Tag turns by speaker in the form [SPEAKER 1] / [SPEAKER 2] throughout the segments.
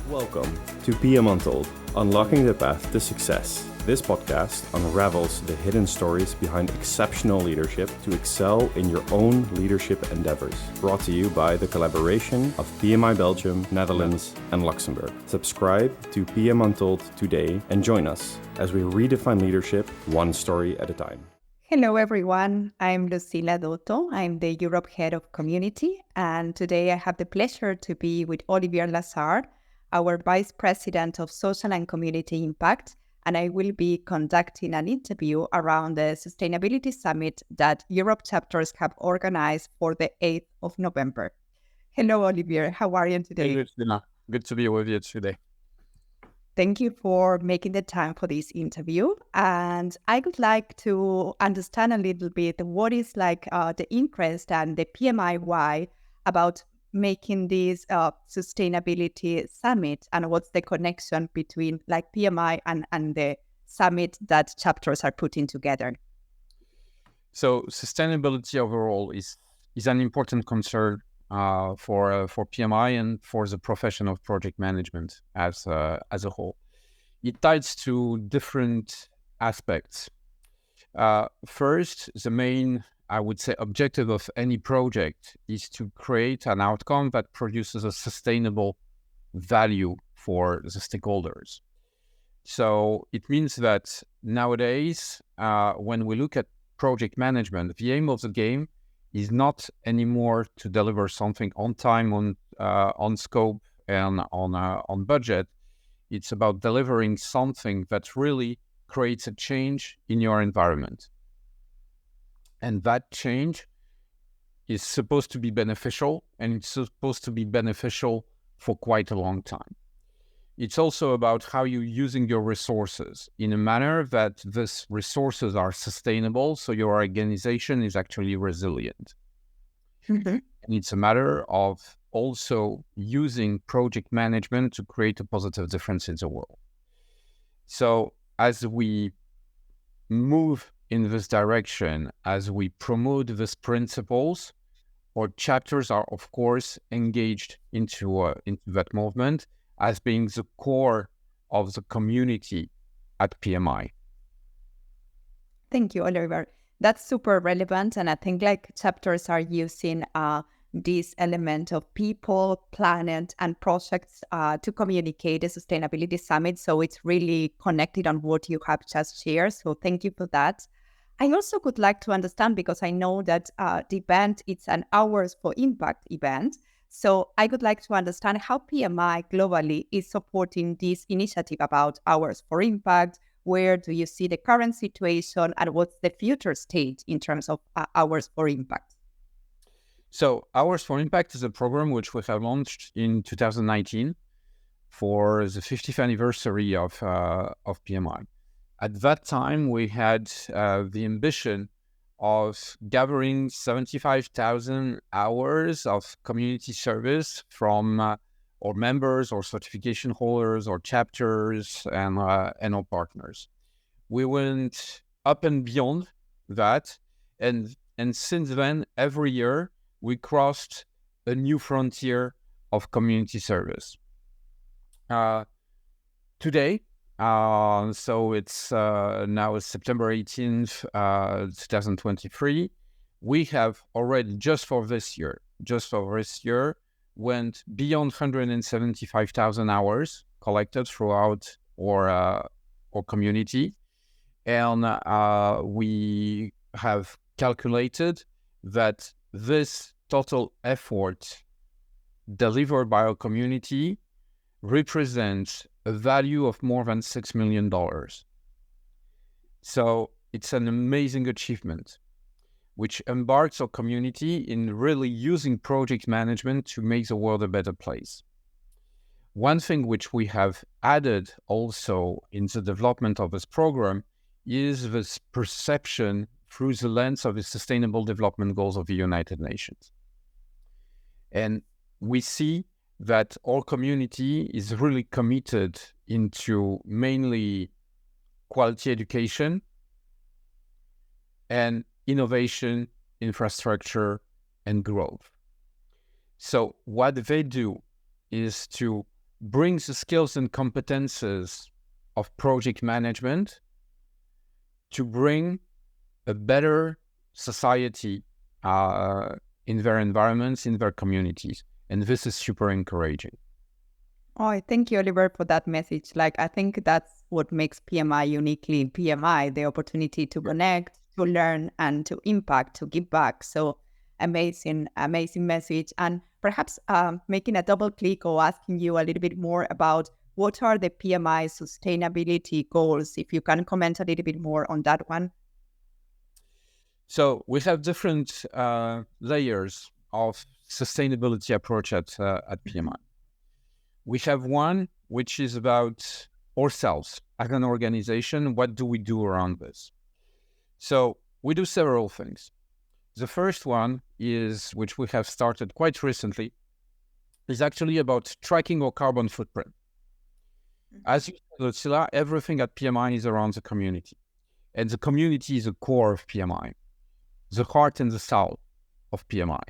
[SPEAKER 1] Welcome to PM Untold, Unlocking the Path to Success. This podcast unravels the hidden stories behind exceptional leadership to excel in your own leadership endeavors. Brought to you by the collaboration of PMI Belgium, Netherlands, and Luxembourg. Subscribe to PM Untold today and join us as we redefine leadership one story at a time.
[SPEAKER 2] Hello, everyone. I'm Lucilla Dotto. I'm the Europe Head of Community, and today I have the pleasure to be with Olivier Lazar, our Vice President of Social and Community Impact, and I will be conducting an interview around the Sustainability Summit that Europe chapters have organized for the 8th of November. Hello, Olivier. How are you today?
[SPEAKER 3] Hey, Lucilla. Good to be with you today.
[SPEAKER 2] Thank you for making the time for this interview. And I would like to understand a little bit what is the interest and the PMI why about making this sustainability summit, and what's the connection between PMI and the summit that chapters are putting together.
[SPEAKER 3] So sustainability overall is an important concern for PMI and for the profession of project management as a whole. It ties to different aspects. First, the main, I would say, objective of any project is to create an outcome that produces a sustainable value for the stakeholders. So it means that nowadays, when we look at project management, the aim of the game is not anymore to deliver something on time, on scope, and on budget. It's about delivering something that really creates a change in your environment. And that change is supposed to be beneficial, and it's supposed to be beneficial for quite a long time. It's also about how you're using your resources in a manner that these resources are sustainable, so your organization is actually resilient.
[SPEAKER 2] Mm-hmm.
[SPEAKER 3] And it's a matter of also using project management to create a positive difference in the world. So as we move in this direction, as we promote these principles, our chapters are, of course, engaged into that movement as being the core of the community at PMI.
[SPEAKER 2] Thank you, Oliver. That's super relevant, and I think chapters are using this element of people, planet, and projects to communicate the Sustainability Summit. So it's really connected on what you have just shared. So thank you for that. I also would like to understand, because I know that the event, it's an Hours for Impact event. So I would like to understand how PMI globally is supporting this initiative about Hours for Impact. Where do you see the current situation, and what's the future state in terms of Hours for Impact?
[SPEAKER 3] So Hours for Impact is a program which we have launched in 2019 for the 50th anniversary of PMI. At that time, we had the ambition of gathering 75,000 hours of community service from our members, or certification holders, or chapters, and our partners. We went up and beyond that, and since then, every year, we crossed a new frontier of community service. Today, so it's now September 18th, 2023. We have already, just for this year, went beyond 175,000 hours collected throughout our community. And we have calculated that this total effort delivered by our community represents a value of more than $6 million. So it's an amazing achievement, which embarks our community in really using project management to make the world a better place. One thing which we have added also in the development of this program is this perception through the lens of the Sustainable Development Goals of the United Nations. And we see that our community is really committed into mainly quality education and innovation, infrastructure, and growth. So what they do is to brings the skills and competences of project management to bring a better society in their environments, in their communities. And this is super encouraging.
[SPEAKER 2] Oh, thank you, Oliver, for that message. Like, I think that's what makes PMI uniquely PMI, the opportunity to connect, to learn, and to impact, to give back. So amazing, amazing message. And perhaps making a double click or asking you a little bit more about what are the PMI sustainability goals, if you can comment a little bit more on that one.
[SPEAKER 3] So we have different layers of sustainability approach at PMI. We have one which is about ourselves as an organization. What do we do around this? So we do several things. The first one is, which we have started quite recently, is actually about tracking our carbon footprint. As you said, Lucilla, everything at PMI is around the community. And the community is the core of PMI, the heart and the soul of PMI.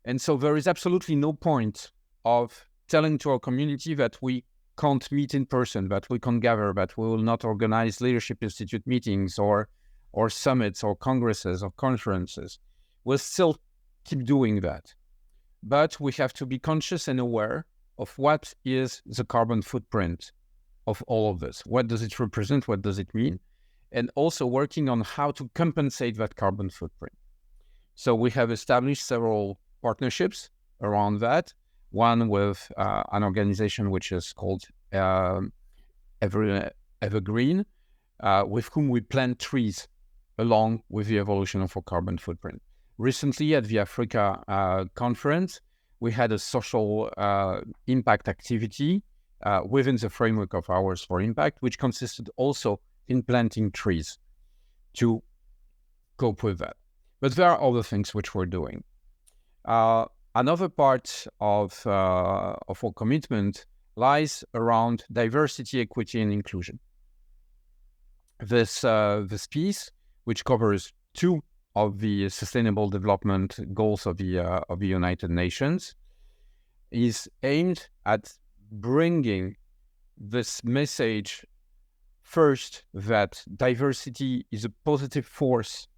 [SPEAKER 3] And so there is absolutely no point of telling to our community that we can't meet in person, that we can't gather, that we will not organize Leadership Institute meetings or summits or congresses or conferences. We'll still keep doing that. But we have to be conscious and aware of what is the carbon footprint of all of this. What does it represent? What does it mean? And also working on how to compensate that carbon footprint. So we have established several partnerships around that. One with an organization which is called Evergreen, with whom we plant trees along with the evolution of our carbon footprint. Recently at the Africa conference, we had a social impact activity within the framework of Hours for Impact, which consisted also in planting trees to cope with that. But there are other things which we're doing. Another part of our commitment lies around diversity, equity, and inclusion. This piece, which covers two of the Sustainable Development Goals of the United Nations, is aimed at bringing this message first that diversity is a positive force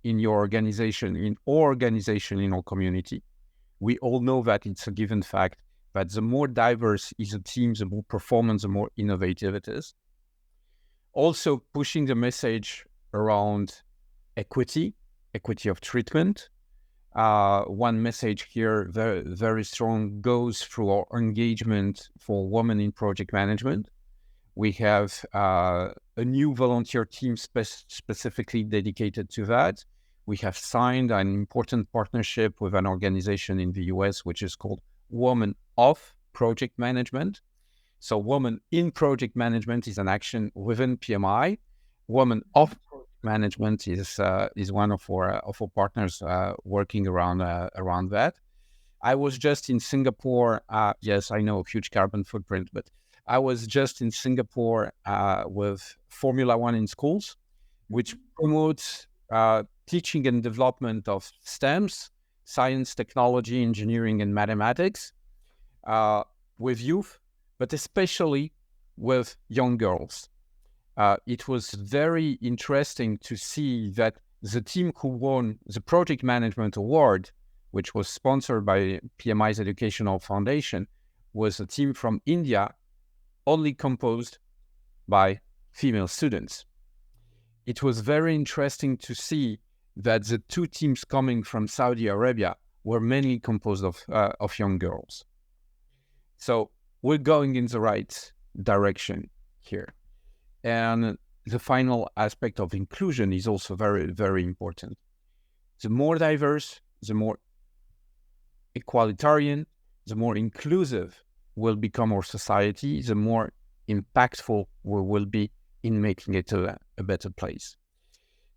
[SPEAKER 3] in your organization, in our organization, in our community. We all know that it's a given fact that the more diverse is a team, the more performance, the more innovative it is. Also pushing the message around equity of treatment. One message here, very, very strong, goes through our engagement for women in project management. We have a new volunteer team specifically dedicated to that. We have signed an important partnership with an organization in the US, which is called Women of Project Management. So Women in Project Management is an action within PMI. Women of Project Management is one of our partners working around that. I was just in Singapore. Yes, I know, huge carbon footprint, but I was just in Singapore with Formula One in schools, which promotes teaching and development of STEMs, science, technology, engineering, and mathematics with youth, but especially with young girls. It was very interesting to see that the team who won the Project Management Award, which was sponsored by PMI's Educational Foundation, was a team from India, only composed by female students. It was very interesting to see that the two teams coming from Saudi Arabia were mainly composed of young girls. So we're going in the right direction here. And the final aspect of inclusion is also very, very important. The more diverse, the more equalitarian, the more inclusive will become our society, the more impactful we will be in making it a better place.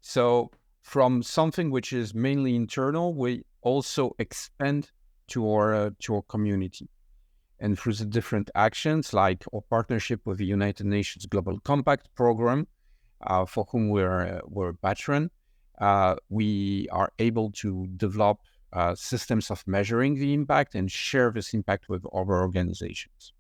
[SPEAKER 3] So from something which is mainly internal, we also expand to our community. And through the different actions, like our partnership with the United Nations Global Compact program, for whom we're a patron, we are able to develop systems of measuring the impact and share this impact with other organizations.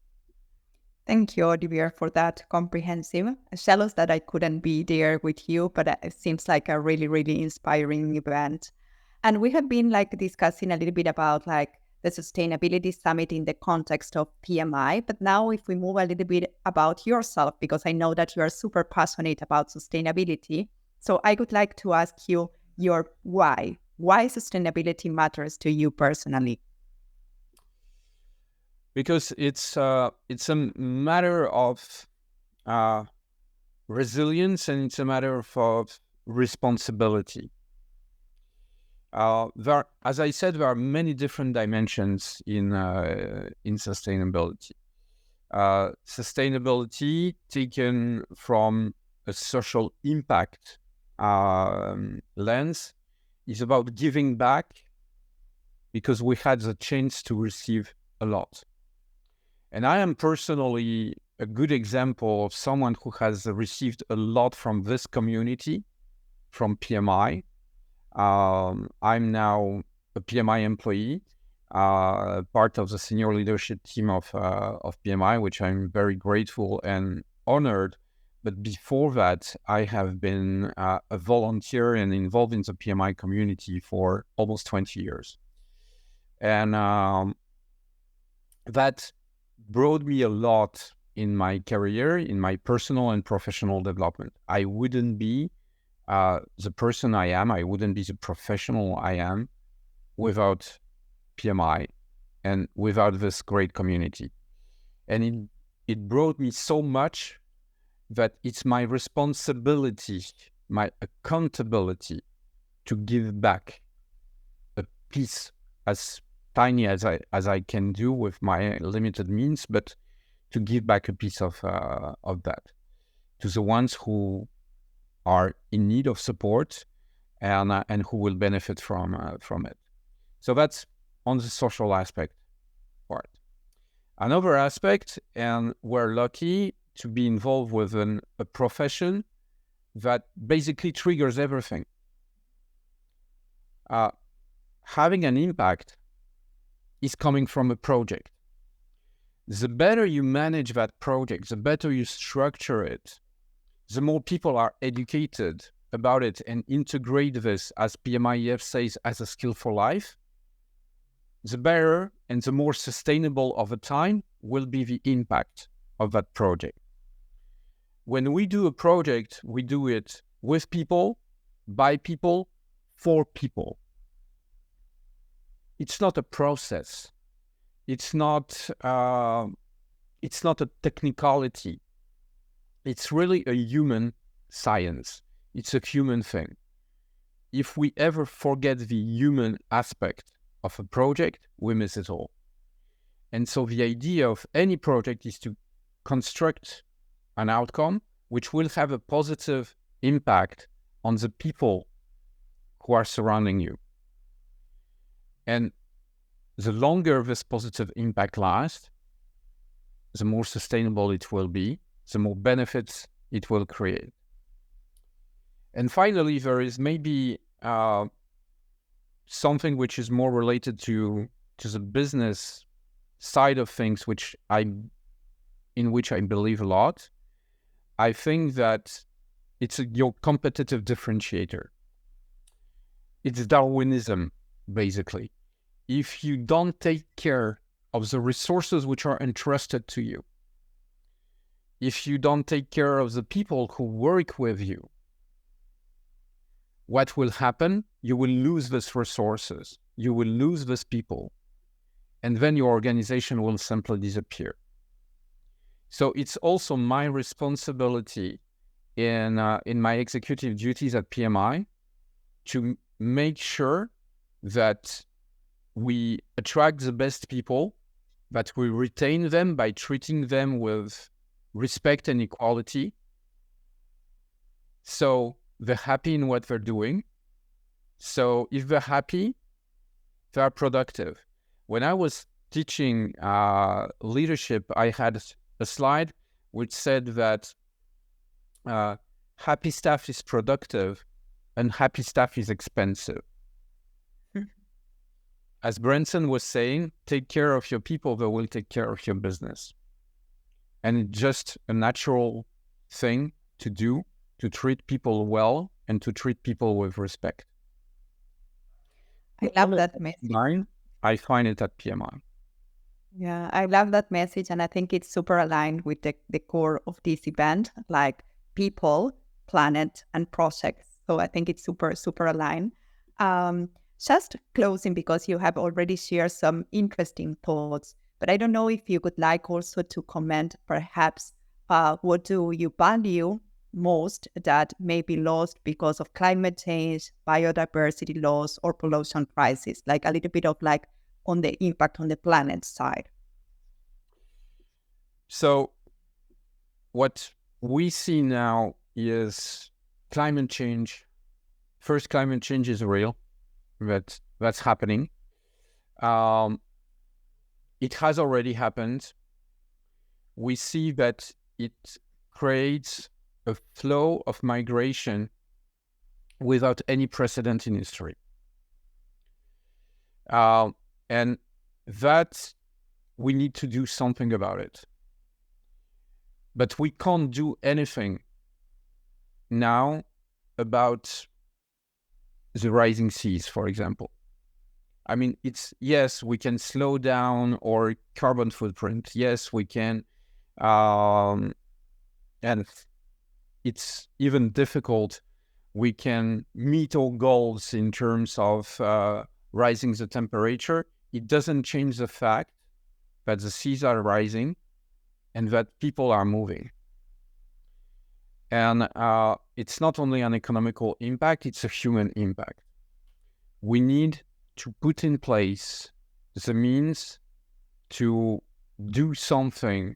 [SPEAKER 2] Thank you, Olivier, for that comprehensive. Jealous that I couldn't be there with you, but it seems like a really, really inspiring event. And we have been discussing a little bit about the Sustainability Summit in the context of PMI. But now if we move a little bit about yourself, because I know that you are super passionate about sustainability. So I would like to ask you your why sustainability matters to you personally.
[SPEAKER 3] Because it's a matter of resilience, and it's a matter of responsibility. As I said, there are many different dimensions in sustainability. Sustainability taken from a social impact lens is about giving back because we had the chance to receive a lot. And I am personally a good example of someone who has received a lot from this community, from PMI. I'm now a PMI employee, part of the senior leadership team of PMI, which I'm very grateful and honored. But before that, I have been a volunteer and involved in the PMI community for almost 20 years. And that brought me a lot in my career, in my personal and professional development. I wouldn't be the person I am, I wouldn't be the professional I am without PMI and without this great community. And it brought me so much that it's my responsibility, my accountability to give back a piece as tiny as I can do with my limited means, but to give back a piece of that to the ones who are in need of support and who will benefit from it. So that's on the social aspect part. Another aspect, and we're lucky to be involved with a profession that basically triggers everything. Having an impact is coming from a project. The better you manage that project, the better you structure it, the more people are educated about it and integrate this, as PMIEF says, as a skill for life, the better and the more sustainable over time will be the impact of that project. When we do a project, we do it with people, by people, for people. It's not a process. It's not a technicality. It's really a human science. It's a human thing. If we ever forget the human aspect of a project, we miss it all. And so the idea of any project is to construct an outcome which will have a positive impact on the people who are surrounding you. And the longer this positive impact lasts, the more sustainable it will be, the more benefits it will create. And finally, there is maybe something which is more related to the business side of things, in which I believe a lot. I think that it's your competitive differentiator. It's Darwinism, basically. If you don't take care of the resources which are entrusted to you, if you don't take care of the people who work with you, what will happen? You will lose these resources. You will lose these people. And then your organization will simply disappear. So it's also my responsibility in my executive duties at PMI to make sure that we attract the best people, that we retain them by treating them with respect and equality. So they're happy in what they're doing. So if they're happy, they're productive. When I was teaching leadership, I had a slide which said that happy staff is productive and happy staff is expensive. As Branson was saying, take care of your people, they will take care of your business. And it's just a natural thing to do, to treat people well and to treat people with respect.
[SPEAKER 2] I love that message.
[SPEAKER 3] I find it at PMI.
[SPEAKER 2] Yeah, I love that message. And I think it's super aligned with the core of this event, like people, planet, and projects. So I think it's super, super aligned. Just closing, because you have already shared some interesting thoughts, but I don't know if you would like also to comment, perhaps, what do you value most that may be lost because of climate change, biodiversity loss, or pollution crisis? Like a little bit of like on the impact on the planet side.
[SPEAKER 3] So what we see now is climate change. First, climate change is real. That's happening. It has already happened. We see that it creates a flow of migration without any precedent in history. And that we need to do something about it. But we can't do anything now about the rising seas, for example. I mean, yes, we can slow down our carbon footprint. Yes, we can. And it's even difficult. We can meet our goals in terms of rising the temperature. It doesn't change the fact that the seas are rising and that people are moving. And it's not only an economical impact, it's a human impact. We need to put in place the means to do something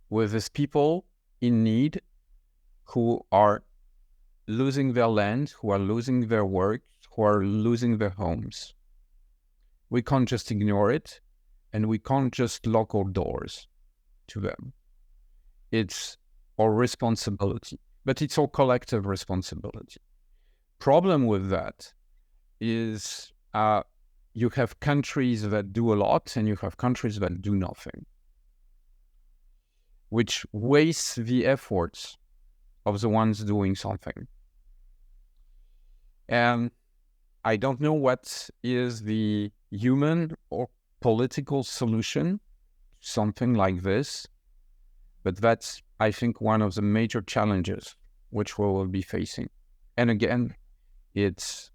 [SPEAKER 3] with these people in need who are losing their land, who are losing their work, who are losing their homes. We can't just ignore it, and we can't just lock our doors to them. It's our responsibility, but it's our collective responsibility. Problem with that is you have countries that do a lot and you have countries that do nothing, which wastes the efforts of the ones doing something. And I don't know what is the human or political solution to something like this, but that's, I think, one of the major challenges which we will be facing. And again, it's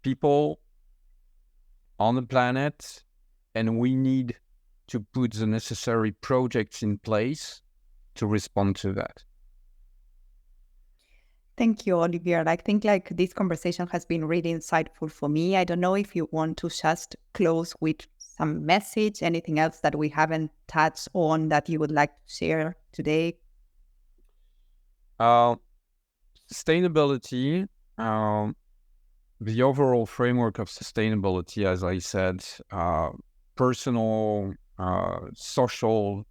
[SPEAKER 3] people on the planet, and we need to put the necessary projects in place to respond to that.
[SPEAKER 2] Thank you, Olivier. I think this conversation has been really insightful for me. I don't know if you want to just close with some message, anything else that we haven't touched on that you would like to share today?
[SPEAKER 3] Sustainability, the overall framework of sustainability, as I said, personal, social,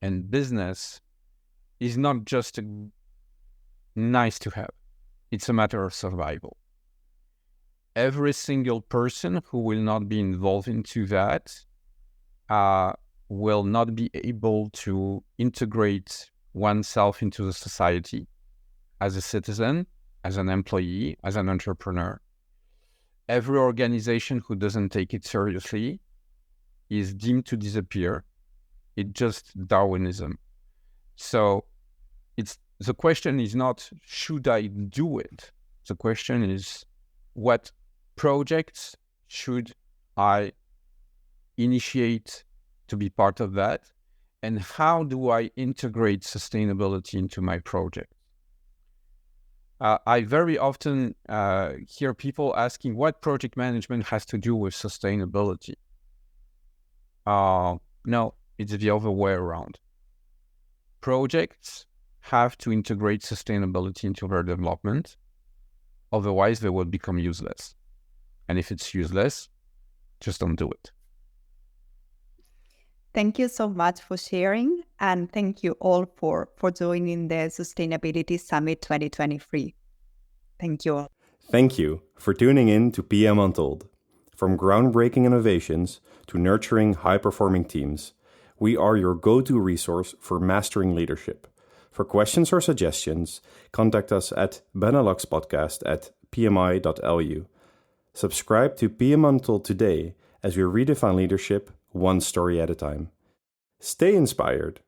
[SPEAKER 3] and business is not just nice to have. It's a matter of survival. Every single person who will not be involved into that will not be able to integrate oneself into the society as a citizen, as an employee, as an entrepreneur. Every organization who doesn't take it seriously is deemed to disappear. It's just Darwinism. So the question is not, should I do it? The question is, what projects should I initiate to be part of that? And how do I integrate sustainability into my project? I very often hear people asking what project management has to do with sustainability. No, it's the other way around. Projects have to integrate sustainability into their development. Otherwise, they will become useless. And if it's useless, just don't do it.
[SPEAKER 2] Thank you so much for sharing. And thank you all for joining the Sustainability Summit 2023. Thank you all.
[SPEAKER 1] Thank you for tuning in to PM Untold. From groundbreaking innovations to nurturing high-performing teams, We are your go-to resource for mastering leadership. For questions or suggestions, contact us at beneluxpodcast@pmi.lu. Subscribe to PM Untold today as we redefine leadership one story at a time. Stay inspired.